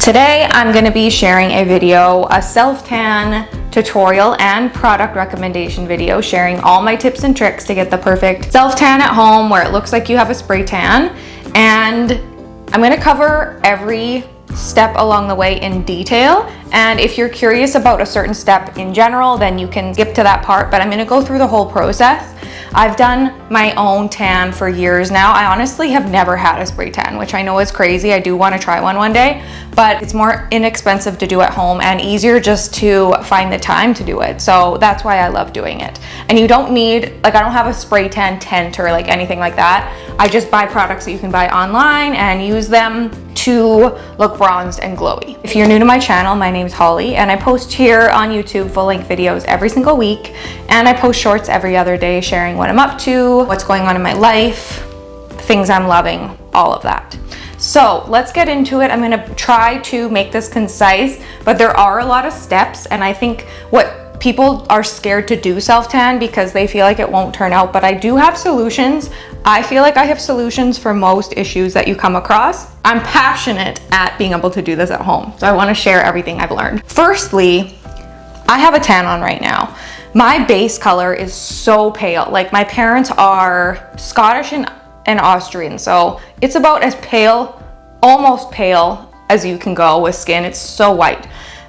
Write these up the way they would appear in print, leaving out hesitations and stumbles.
Today I'm going to be sharing a video, a self-tan tutorial and product recommendation video, sharing all my tips and tricks to get the perfect self-tan at home where it looks like you have a spray tan. And I'm going to cover every step along the way in detail, and if you're curious about a certain step in general, then you can skip to that part, but I'm going to go through the whole process. I've done my own tan for years now. I honestly have never had a spray tan, which I know is crazy. I do want to try one day, but it's more inexpensive to do at home and easier just to find the time to do it. So that's why I love doing it. And you don't need, like, I don't have a spray tan tent or like anything like that. I just buy products that you can buy online and use them to look bronzed and glowy. If you're new to my channel, my name's Holly, and I post here on YouTube full-length videos every single week, and I post shorts every other day sharing what I'm up to, what's going on in my life, things I'm loving, all of that. So let's get into it. I'm gonna try to make this concise, but there are a lot of steps, and I think what people are scared to do self-tan because they feel like it won't turn out, but I do have solutions. I feel like I have solutions for most issues that you come across. I'm passionate at being able to do this at home, so I want to share everything I've learned. Firstly, I have a tan on right now. My base color is so pale. Like, my parents are Scottish and Austrian, so it's about as pale, almost pale as you can go with skin. It's so white.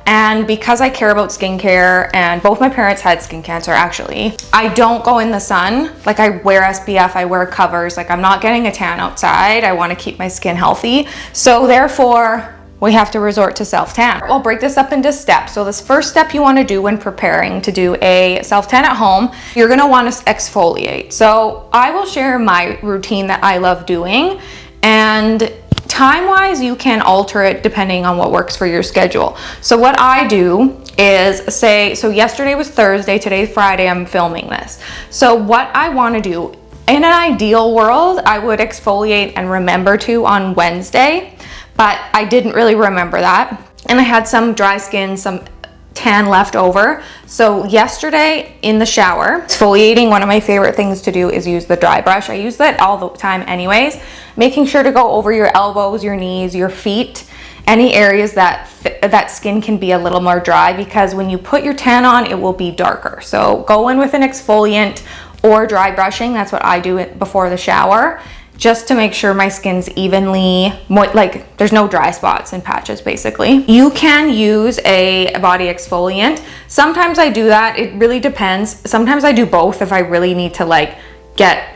And because I care about skincare, and both my parents had skin cancer actually, I don't go in the sun. Like, I wear SPF, I wear covers. Like, I'm not getting a tan outside. I want to keep my skin healthy. So therefore, we have to resort to self-tan. I'll break this up into steps. So this first step you want to do when preparing to do a self-tan at home, you're going to want to exfoliate. So I will share my routine that I love doing, and time-wise, you can alter it depending on what works for your schedule. So what I do is so yesterday was Thursday, today's Friday, I'm filming this. So what I want to do, in an ideal world, I would exfoliate and remember to on Wednesday, but I didn't really remember that. And I had some dry skin, some tan left over. So yesterday in the shower, exfoliating, one of my favorite things to do is use the dry brush. I use that all the time anyways, making sure to go over your elbows, your knees, your feet, any areas that skin can be a little more dry, because when you put your tan on, it will be darker. So go in with an exfoliant or dry brushing. That's what I do before the shower, just to make sure my skin's evenly, like there's no dry spots and patches basically. You can use a body exfoliant. Sometimes I do that, it really depends. Sometimes I do both if I really need to like get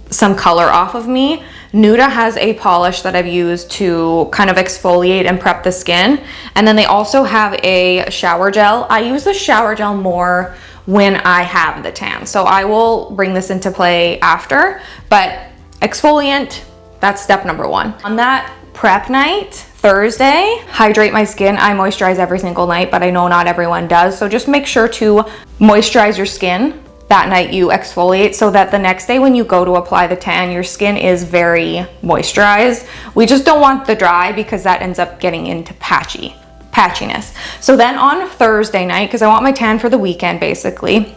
some color off of me. Nuda has a polish that I've used to kind of exfoliate and prep the skin. And then they also have a shower gel. I use the shower gel more when I have the tan, so I will bring this into play after, but exfoliant, that's step number one. On that prep night, Thursday, hydrate my skin. I moisturize every single night, but I know not everyone does. So just make sure to moisturize your skin that night you exfoliate, so that the next day when you go to apply the tan, your skin is very moisturized. We just don't want the dry, because that ends up getting into patchiness. So then on Thursday night, because I want my tan for the weekend basically,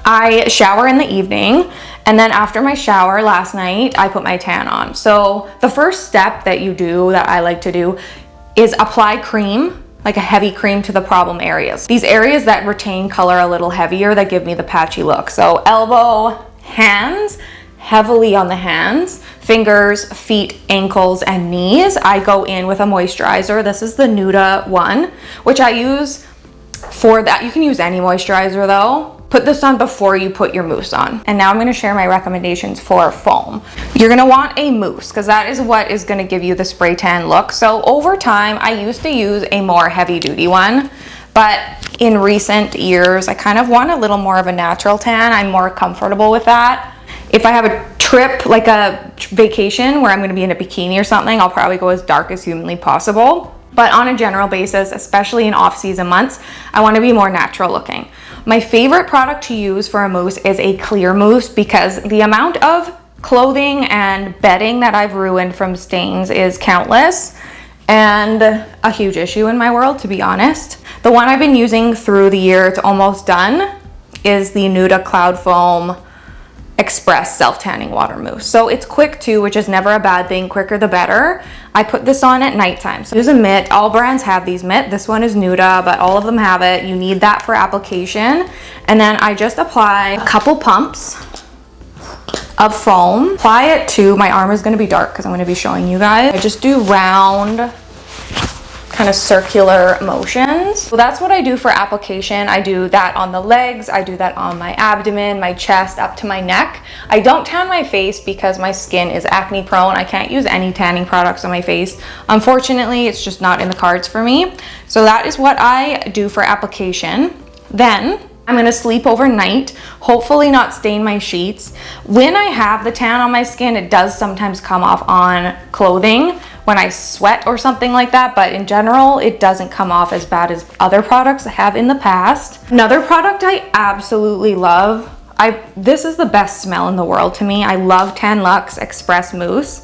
I shower in the evening, and then after my shower last night, I put my tan on. So the first step that you do, that I like to do, is apply cream, like a heavy cream, to the problem areas. These areas that retain color a little heavier, that give me the patchy look. So elbow, hands, heavily on the hands, fingers, feet, ankles, and knees. I go in with a moisturizer. This is the Nuda one, which I use for that. You can use any moisturizer though. Put this on before you put your mousse on. And now I'm going to share my recommendations for foam. You're going to want a mousse, because that is what is going to give you the spray tan look. So over time, I used to use a more heavy duty one, but in recent years, I kind of want a little more of a natural tan. I'm more comfortable with that. If I have a trip, like a vacation where I'm going to be in a bikini or something, I'll probably go as dark as humanly possible. But on a general basis, especially in off-season months, I want to be more natural looking. My favorite product to use for a mousse is a clear mousse, because the amount of clothing and bedding that I've ruined from stains is countless and a huge issue in my world, to be honest. The one I've been using through the year, it's almost done, is the Nuda Cloud Foam Express self-tanning water mousse. So it's quick too, which is never a bad thing. Quicker the better. I put this on at nighttime. So use a mitt. All brands have these mitt. This one is Nuda, but all of them have it. You need that for application. And then I just apply a couple pumps of foam. Apply it to, my arm is gonna be dark because I'm gonna be showing you guys. I just do round, kind of circular motions. So that's what I do for application. I do that on the legs, I do that on my abdomen, my chest, up to my neck. I don't tan my face because my skin is acne prone. I can't use any tanning products on my face. Unfortunately, it's just not in the cards for me. So that is what I do for application. Then I'm gonna sleep overnight, hopefully not stain my sheets. When I have the tan on my skin, it does sometimes come off on clothing when I sweat or something like that, but in general, it doesn't come off as bad as other products I have in the past. Another product I absolutely love, this is the best smell in the world to me. I love Tan Luxe Express Mousse.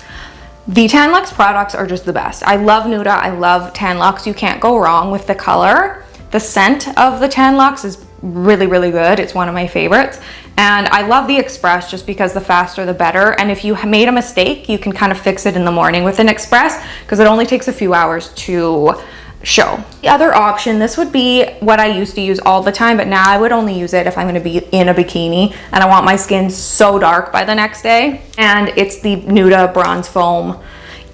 The Tan Luxe products are just the best. I love Nuda, I love Tan Luxe. You can't go wrong with the color. The scent of the Tan Luxe is really, really good. It's one of my favorites. And I love the Express just because the faster the better. And if you made a mistake, you can kind of fix it in the morning with an Express because it only takes a few hours to show. The other option, this would be what I used to use all the time, but now I would only use it if I'm gonna be in a bikini and I want my skin so dark by the next day. And it's the Nuda Bronze Foam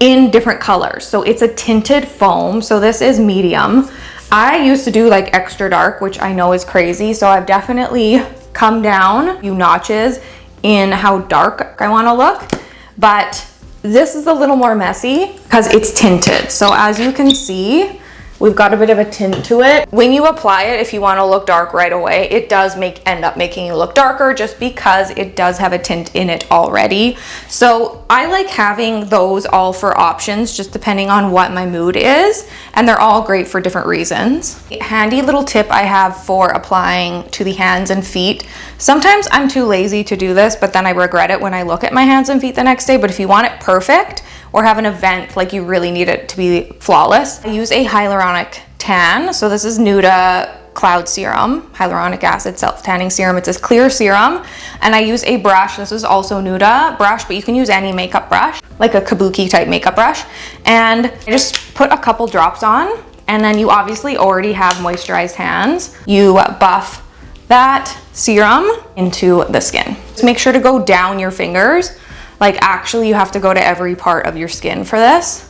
in different colors. So it's a tinted foam. So this is medium. I used to do like extra dark, which I know is crazy. So I've definitely come down a few notches in how dark I want to look, but this is a little more messy because it's tinted. So as you can see, we've got a bit of a tint to it. When you apply it, if you want to look dark right away, it does end up making you look darker just because it does have a tint in it already. So I like having those all for options, just depending on what my mood is. And they're all great for different reasons. A handy little tip I have for applying to the hands and feet. Sometimes I'm too lazy to do this, but then I regret it when I look at my hands and feet the next day. But if you want it perfect, or have an event like you really need it to be flawless, I use a hyaluronic tan. So this is Nuda Cloud Serum, hyaluronic acid self-tanning serum. It's a clear serum, and I use a brush. This is also Nuda brush, but you can use any makeup brush, like a kabuki type makeup brush. And I just put a couple drops on, and then you obviously already have moisturized hands. You buff that serum into the skin. Just make sure to go down your fingers. Like actually you have to go to every part of your skin for this.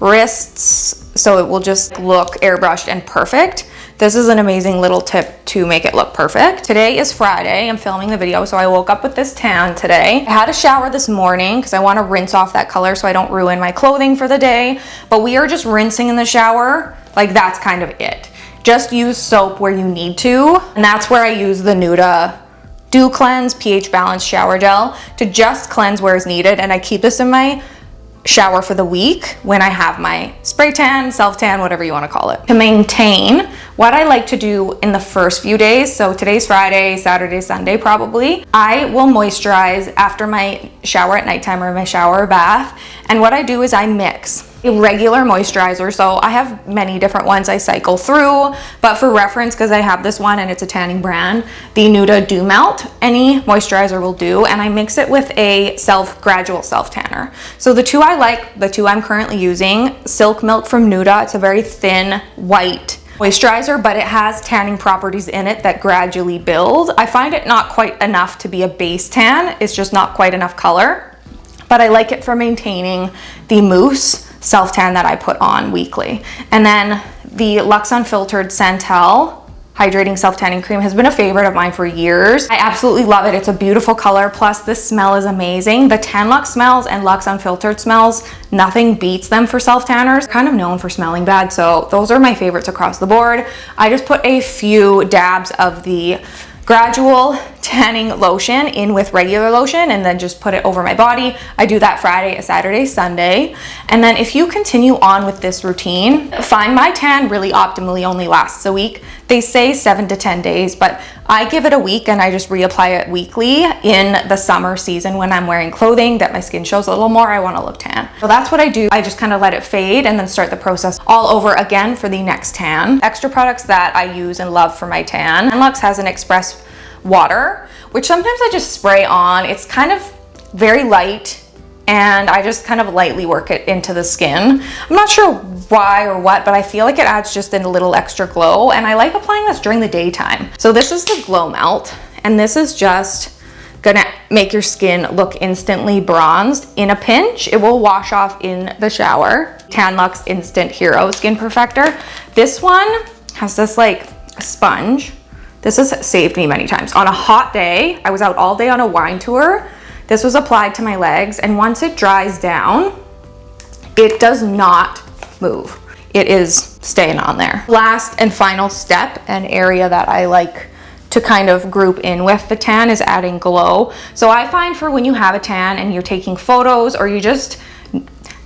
Wrists, so it will just look airbrushed and perfect. This is an amazing little tip to make it look perfect. Today is Friday, I'm filming the video, so I woke up with this tan today. I had a shower this morning because I want to rinse off that color so I don't ruin my clothing for the day. But we are just rinsing in the shower, like that's kind of it. Just use soap where you need to, and that's where I use the Nuda Dew Cleanse pH Balanced Shower Gel to just cleanse where is needed. And I keep this in my shower for the week when I have my spray tan, self tan, whatever you want to call it. To maintain, what I like to do in the first few days, so today's Friday, Saturday, Sunday probably, I will moisturize after my shower at nighttime or my shower or bath. And what I do is I mix a regular moisturizer. So I have many different ones I cycle through, but for reference, because I have this one and it's a tanning brand, the Nuda Dew Melt, any moisturizer will do, and I mix it with a gradual self tanner. So the two I like, the two I'm currently using, Silk Milk from Nuda. It's a very thin white moisturizer, but it has tanning properties in it that gradually build. I find it not quite enough to be a base tan. It's just not quite enough color, but I like it for maintaining the mousse self tan that I put on weekly. And then the Luxe Unfiltered Santal Hydrating Self Tanning Cream has been a favorite of mine for years. I absolutely love it. It's a beautiful color, plus the smell is amazing. The Tan Luxe smells and Luxe Unfiltered smells, nothing beats them for self tanners. Kind of known for smelling bad, so those are my favorites across the board. I just put a few dabs of the gradual tanning lotion in with regular lotion and then just put it over my body. I do that Friday, Saturday, Sunday. And then if you continue on with this routine, find my tan really optimally only lasts a week. They say 7 to 10 days, but I give it a week and I just reapply it weekly in the summer season when I'm wearing clothing that my skin shows a little more, I want to look tan. So that's what I do. I just kind of let it fade and then start the process all over again for the next tan. Extra products that I use and love for my tan. Tan Luxe has an express water, which sometimes I just spray on. It's kind of very light. and I just kind of lightly work it into the skin. I'm not sure why or what, but I feel like it adds just a little extra glow, and I like applying this during the daytime. So this is the Glow Melt, and this is just gonna make your skin look instantly bronzed. In a pinch, it will wash off in the shower. Tan Luxe Instant Hero Skin Perfector. This one has this like sponge. This has saved me many times. On a hot day, I was out all day on a wine tour. This was applied to my legs, and once it dries down, it does not move. It is staying on there. Last and final step, an area that I like to kind of group in with the tan, is adding glow. So I find for when you have a tan and you're taking photos, or you just,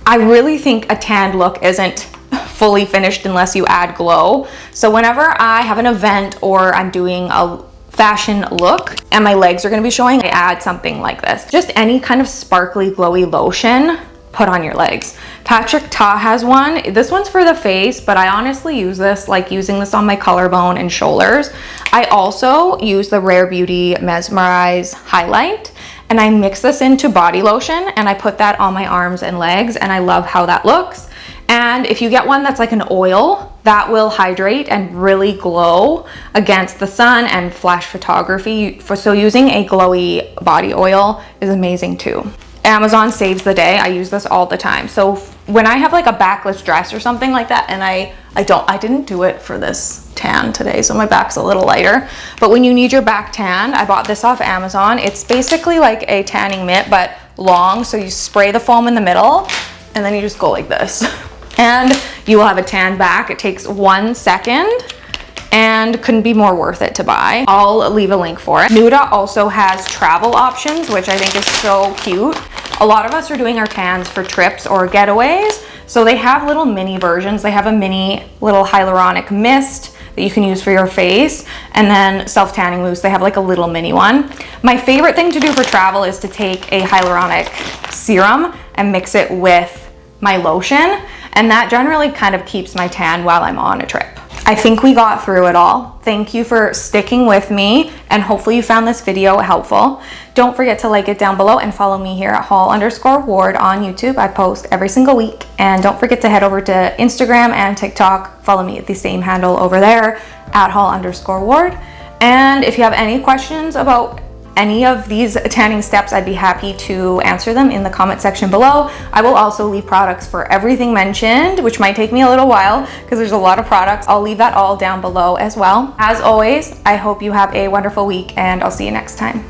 I really think a tanned look isn't fully finished unless you add glow. So whenever I have an event or I'm doing a fashion look and my legs are gonna be showing, I add something like this. Just any kind of sparkly, glowy lotion, put on your legs. Patrick Ta has one. This one's for the face, but I honestly use this, like using this on my collarbone and shoulders. I also use the Rare Beauty Mesmerize Highlight, and I mix this into body lotion, and I put that on my arms and legs, and I love how that looks. And if you get one that's like an oil, that will hydrate and really glow against the sun and flash photography. So using a glowy body oil is amazing too. Amazon saves the day. I use this all the time. So when I have like a backless dress or something like that, and I didn't do it for this tan today, so my back's a little lighter, but when you need your back tanned, I bought this off Amazon. It's basically like a tanning mitt, but long. So you spray the foam in the middle, and then you just go like this, and you will have a tan back. It takes 1 second, and couldn't be more worth it to buy. I'll leave a link for it. Nuda also has travel options, which I think is so cute. A lot of us are doing our tans for trips or getaways, so they have little mini versions. They have a mini little hyaluronic mist that you can use for your face, and then self-tanning mousse. They have like a little mini one. My favorite thing to do for travel is to take a hyaluronic serum and mix it with my lotion, and that generally kind of keeps my tan while I'm on a trip. I think we got through it all. Thank you for sticking with me, and hopefully you found this video helpful. Don't forget to like it down below and follow me here at holl_ward on YouTube. I post every single week. And don't forget to head over to Instagram and TikTok. Follow me at the same handle over there at holl_ward. And if you have any questions about any of these tanning steps, I'd be happy to answer them in the comment section below. I will also leave products for everything mentioned, which might take me a little while because there's a lot of products. I'll leave that all down below as well. As always, I hope you have a wonderful week, and I'll see you next time.